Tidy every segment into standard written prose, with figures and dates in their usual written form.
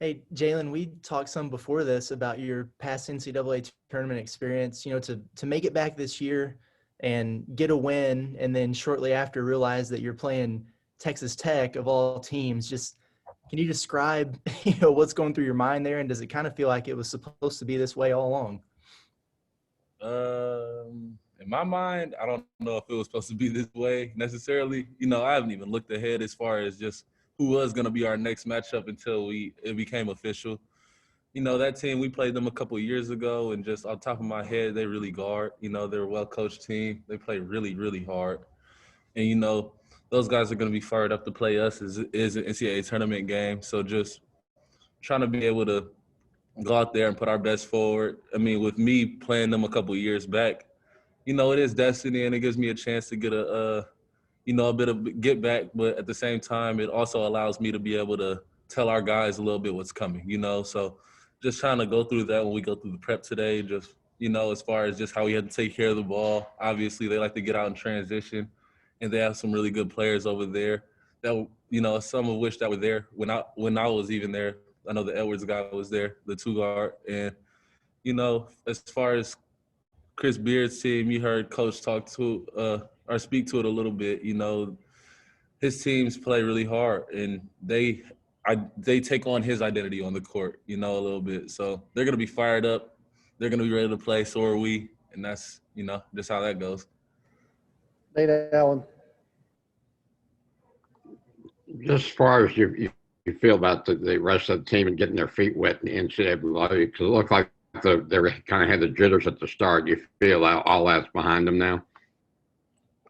Hey, Jalen, we talked some before this about your past NCAA tournament experience, to make it back this year and get a win, and then shortly after realize that you're playing Texas Tech of all teams. Just can you describe, what's going through your mind there? And does it kind of feel like it was supposed to be this way all along? In my mind, I don't know if it was supposed to be this way necessarily. I haven't even looked ahead as far as just who was going to be our next matchup until it became official. That team, we played them a couple of years ago, and just on top of my head, they really guard. They're a well-coached team. They play really, really hard. And, those guys are going to be fired up to play us as an NCAA tournament game. So just trying to be able to go out there and put our best forward. I mean, with me playing them a couple of years back, it is destiny, and it gives me a chance to get a bit of get back. But at the same time, it also allows me to be able to tell our guys a little bit what's coming. So just trying to go through that when we go through the prep today, just, as far as just how we had to take care of the ball. Obviously, they like to get out in transition, and they have some really good players over there that, some of which that were there when I was even there. I know the Edwards guy was there, the two guard. And, as far as Chris Beard's team, you heard Coach talk to or speak to it a little bit. His teams play really hard, and they take on his identity on the court, a little bit. So they're gonna be fired up. They're gonna be ready to play. So are we, and that's just how that goes. Nate Allen. Just as far as you feel about the rest of the team and getting their feet wet in the NCAA, because it looked like they kind of had the jitters at the start. You feel all that's behind them now?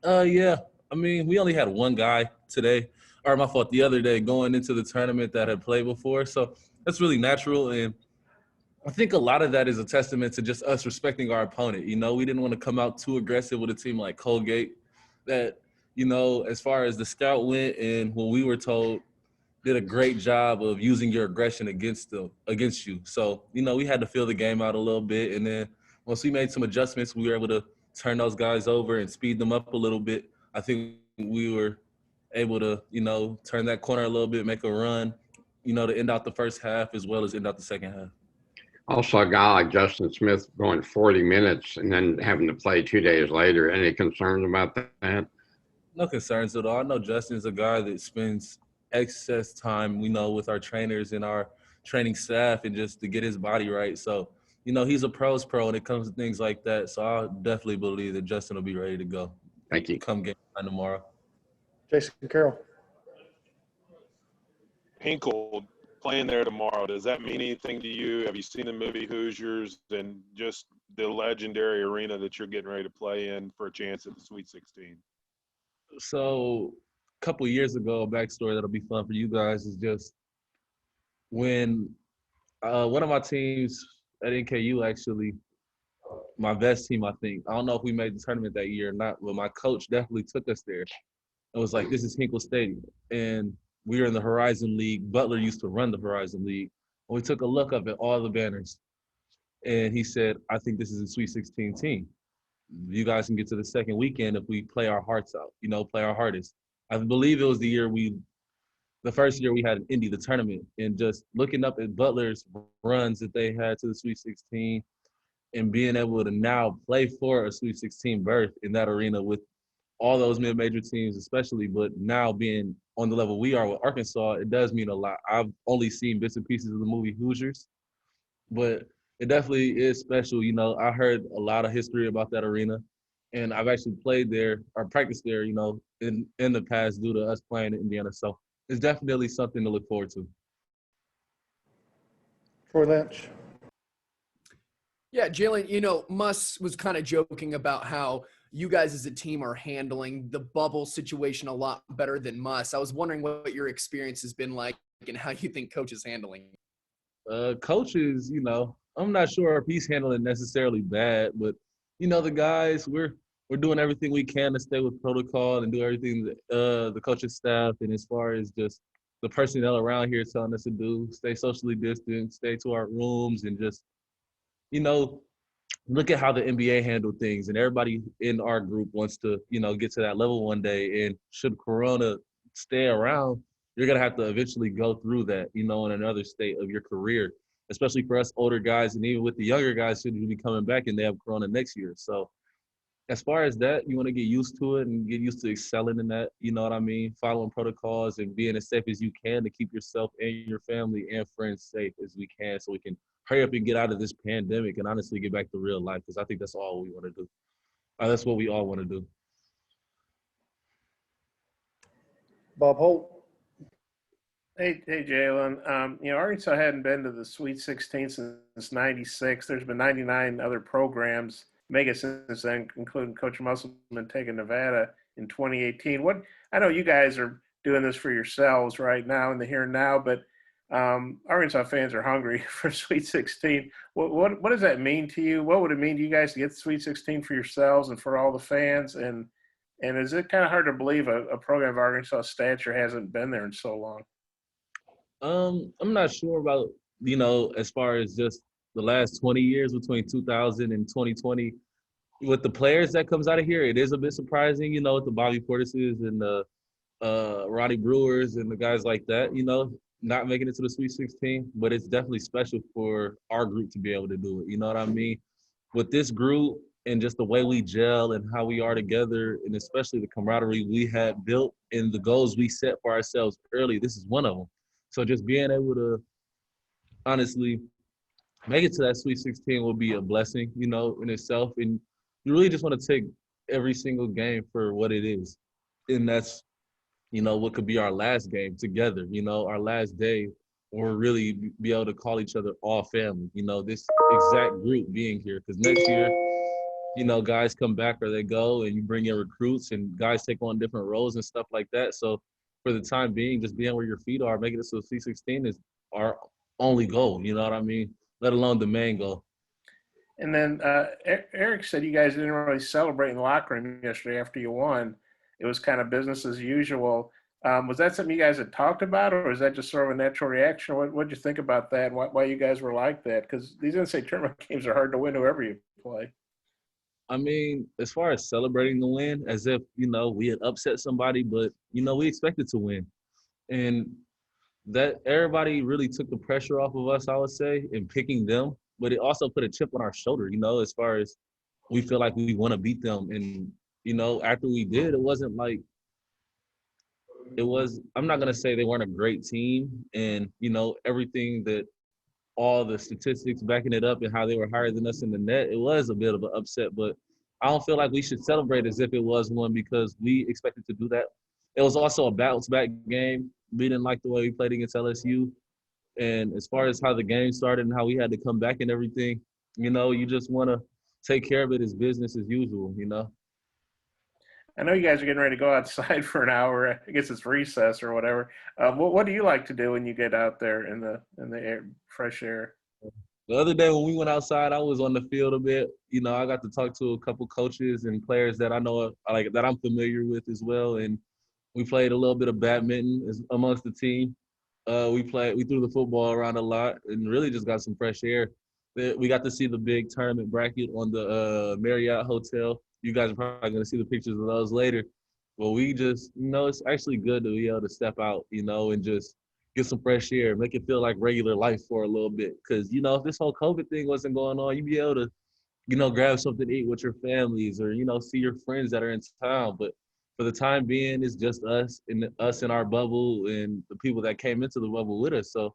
Yeah. I mean, we only had one guy today, or my fault, the other day going into the tournament that had played before. So that's really natural. And I think a lot of that is a testament to just us respecting our opponent. We didn't want to come out too aggressive with a team like Colgate that, as far as the scout went and what we were told, did a great job of using your aggression against you. So, we had to feel the game out a little bit. And then once we made some adjustments, we were able to turn those guys over and speed them up a little bit. I think we were able to, turn that corner a little bit, make a run, to end out the first half as well as end out the second half. Also, a guy like Justin Smith going 40 minutes and then having to play 2 days later. Any concerns about that? No concerns at all. I know Justin's a guy that spends excess time, with our trainers and our training staff and just to get his body right. So, he's a pro's pro when it comes to things like that. So I definitely believe that Justin will be ready to go. Thank you. Come game time tomorrow. Jason Carroll. Hinkle playing there tomorrow, does that mean anything to you? Have you seen the movie Hoosiers and just the legendary arena that you're getting ready to play in for a chance at the Sweet 16? So a couple of years ago, a backstory that'll be fun for you guys is just when one of my teams at NKU, actually, my best team, I think. I don't know if we made the tournament that year or not, but my coach definitely took us there. It was like, this is Hinkle Stadium. And we were in the Horizon League. Butler used to run the Horizon League. And we took a look up at all the banners. And he said, I think this is a Sweet 16 team. You guys can get to the second weekend if we play our hearts out, play our hardest. I believe it was the first year we had an Indy, the tournament, and just looking up at Butler's runs that they had to the Sweet 16 and being able to now play for a Sweet 16 berth in that arena with all those mid-major teams especially, but now being on the level we are with Arkansas, it does mean a lot. I've only seen bits and pieces of the movie Hoosiers, but it definitely is special. I heard a lot of history about that arena, and I've actually played there or practiced there, in the past due to us playing in Indiana. So it's definitely something to look forward to. Troy Lynch. Yeah, Jalen, Muss was kind of joking about how you guys as a team are handling the bubble situation a lot better than Muss. I was wondering what your experience has been like and how you think Coach is handling it. Coaches, I'm not sure if he's handling necessarily bad, but, the guys, we're doing everything we can to stay with protocol and do everything that the coaching staff and as far as just the personnel around here telling us to do, stay socially distant, stay to our rooms, and just, look at how the NBA handled things. And everybody in our group wants to, get to that level one day. And should Corona stay around, you're going to have to eventually go through that, in another state of your career, especially for us older guys. And even with the younger guys who will be coming back and they have Corona next year. So as far as that, you want to get used to it and get used to excelling in that, you know what I mean? Following protocols and being as safe as you can to keep yourself and your family and friends safe as we can so we can hurry up and get out of this pandemic and honestly get back to real life, because I think that's all we want to do. That's what we all want to do. Bob Holt. Hey, Jalen. Arkansas hadn't been to the Sweet 16 since '96. There's been 99 other programs make it since then, including Coach Musselman taking Nevada in 2018. I know you guys are doing this for yourselves right now in the here and now, but Arkansas fans are hungry for Sweet 16. What does that mean to you? What would it mean to you guys to get the Sweet 16 for yourselves and for all the fans? And is it kind of hard to believe a program of Arkansas stature hasn't been there in so long? I'm not sure about, as far as just the last 20 years between 2000 and 2020. With the players that comes out of here, it is a bit surprising, with the Bobby Portises and the Ronnie Brewers and the guys like that, not making it to the Sweet 16. But it's definitely special for our group to be able to do it. You know what I mean? With this group and just the way we gel and how we are together, and especially the camaraderie we had built and the goals we set for ourselves early, this is one of them. So just being able to honestly make it to that Sweet 16 will be a blessing, in itself. And you really just want to take every single game for what it is. And that's, what could be our last game together, our last day, or really be able to call each other all family, this exact group being here. Because next year, guys come back or they go and you bring in recruits and guys take on different roles and stuff like that. So for the time being, just being where your feet are, making it to the Sweet 16 is our only goal, you know what I mean? Let alone the main goal. And then Eric said you guys didn't really celebrate in the locker room yesterday after you won. It was kind of business as usual. Was that something you guys had talked about, or was that just sort of a natural reaction? What did you think about that, and why you guys were like that? Because these NCAA tournament games are hard to win whoever you play. I mean, as far as celebrating the win, as if, we had upset somebody, but, we expected to win. And that everybody really took the pressure off of us, I would say, in picking them. But it also put a chip on our shoulder, as far as we feel like we want to beat them. And, after we did, it wasn't like I'm not going to say they weren't a great team. And, everything that all the statistics backing it up and how they were higher than us in the net, it was a bit of an upset. But I don't feel like we should celebrate as if it was one, because we expected to do that. It was also a bounce back game. We didn't like the way we played against LSU. And as far as how the game started and how we had to come back and everything, you just want to take care of it as business as usual, I know you guys are getting ready to go outside for an hour. I guess it's recess or whatever. What do you like to do when you get out there in the air, fresh air? The other day when we went outside, I was on the field a bit. I got to talk to a couple coaches and players that I know, that I'm familiar with as well. And we played a little bit of badminton amongst the team. We threw the football around a lot and really just got some fresh air. We got to see the big tournament bracket on the Marriott Hotel. You guys are probably going to see the pictures of those later. Well, we just, it's actually good to be able to step out, and just get some fresh air, make it feel like regular life for a little bit. Because, if this whole COVID thing wasn't going on, you'd be able to, grab something to eat with your families or, see your friends that are in town. But for the time being, it's just us in our bubble and the people that came into the bubble with us. So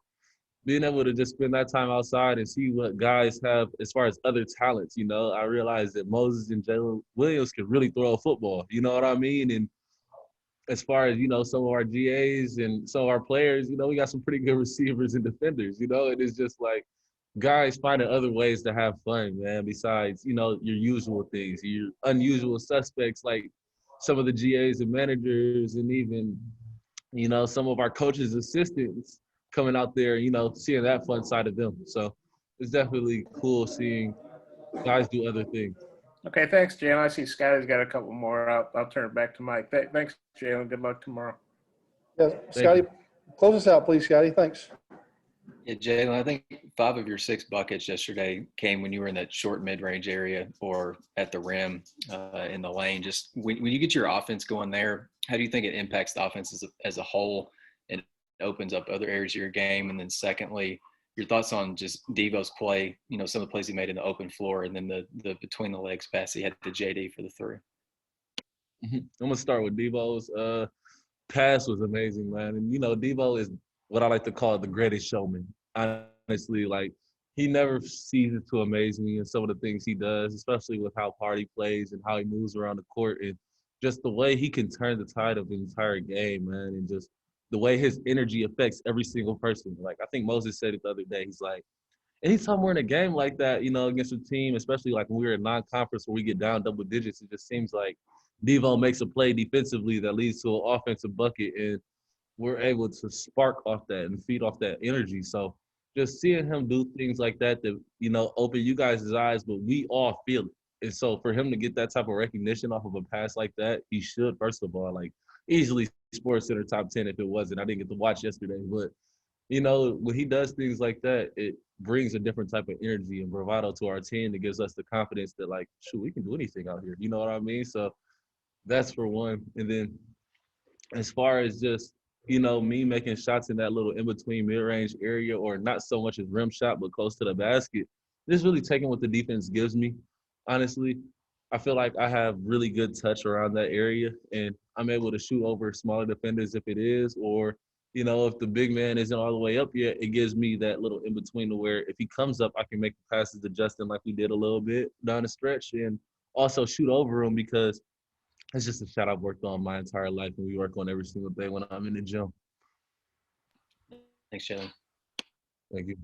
being able to just spend that time outside and see what guys have as far as other talents, I realized that Moses and Jalen Williams can really throw a football, you know what I mean? And as far as, some of our GAs and some of our players, we got some pretty good receivers and defenders, and it's just like guys finding other ways to have fun, man, besides, your usual things, your unusual suspects like some of the GAs and managers and even, some of our coaches' assistants coming out there, seeing that fun side of them. So it's definitely cool seeing guys do other things. Okay, thanks, Jalen. I see Scotty's got a couple more. I'll turn it back to Mike. Thanks, Jalen. Good luck tomorrow. Yeah, Scotty, close us out, please, Scotty. Thanks. Yeah, Jalen, I think 5 of your 6 buckets yesterday came when you were in that short mid-range area or at the rim in the lane. Just when you get your offense going there, how do you think it impacts the offense as a whole? And opens up other areas of your game? And then secondly, your thoughts on just Devo's play, some of the plays he made in the open floor, and then the between the legs pass he had to JD for the 3. I'm gonna start with Devo's pass was amazing, man. And Devo is what I like to call the greatest showman. Honestly, like he never ceases to amaze me in some of the things he does, especially with how hard he plays and how he moves around the court and just the way he can turn the tide of the entire game, man, and just the way his energy affects every single person. Like I think Moses said it the other day. He's like, anytime we're in a game like that, against a team, especially like when we're in non-conference where we get down double digits, it just seems like Devo makes a play defensively that leads to an offensive bucket, and we're able to spark off that and feed off that energy. So just seeing him do things like that open you guys' eyes, but we all feel it. And so for him to get that type of recognition off of a pass like that, he should, first of all, like easily Sports Center top 10 if it wasn't. I didn't get to watch yesterday, but when he does things like that, it brings a different type of energy and bravado to our team that gives us the confidence that, like, shoot, we can do anything out here. You know what I mean? So that's for one. And then as far as just, me making shots in that little in-between mid-range area, or not so much as rim shot, but close to the basket, just really taking what the defense gives me. Honestly, I feel like I have really good touch around that area, and I'm able to shoot over smaller defenders if it is, or if the big man isn't all the way up yet, it gives me that little in between to where if he comes up, I can make the passes to Justin like we did a little bit down the stretch, and also shoot over him, because it's just a shot I've worked on my entire life, and we work on every single day when I'm in the gym. Thanks, Jalen. Thank you.